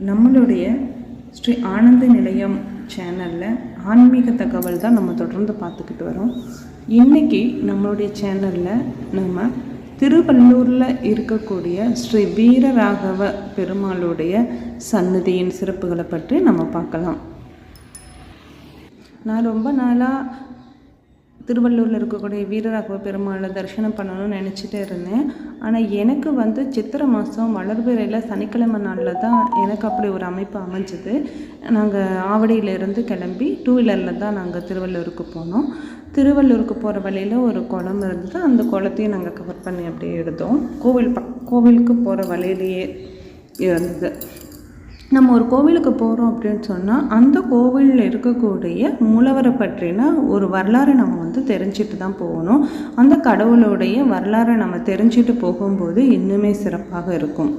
நம்மளுடைய ஸ்ரீ ஆனந்த நிலையம் சேனலில் ஆன்மீக தகவல் தான் நம்ம தொடர்ந்து பார்த்துக்கிட்டு வரோம். இன்றைக்கி நம்மளுடைய சேனலில் நம்ம திருவள்ளூரில் இருக்கக்கூடிய ஸ்ரீ வீரராகவ பெருமாளுடைய சன்னதியின் சிறப்புகளை பற்றி நம்ம பார்க்கலாம். நான் ரொம்ப நாளாக திருவள்ளூரில் இருக்கக்கூடிய வீரராகவ பெருமாளை தரிசனம் பண்ணணும்னு நினச்சிட்டே இருந்தேன். ஆனால் எனக்கு சித்திரை மாதம் வளர்பிறையில் சனிக்கிழமை நாளில் தான் எனக்கு அப்படி ஒரு அமைப்பு அமைஞ்சது. நாங்கள் ஆவடியிலேருந்து கிளம்பி 2 வீலரில் தான் நாங்கள் திருவள்ளூருக்கு போனோம். திருவள்ளூருக்கு போகிற வழியில் ஒரு குளம் இருந்தது. அந்த குளத்தையும் நாங்கள் கவர் பண்ணி அப்படியே எடுத்தோம். கோவிலுக்கு போகிற வழியிலேயே இருந்தது. நம்ம ஒரு கோவிலுக்கு போகிறோம் அப்படின்னு சொன்னால் அந்த கோவிலில் இருக்கக்கூடிய மூலவரை பற்றின ஒரு வரலாறை நம்ம தெரிஞ்சுட்டு தான் போகணும். அந்த கடவுளுடைய வரலாறை நம்ம தெரிஞ்சுட்டு போகும்போது இன்னுமே சிறப்பாக இருக்கும்.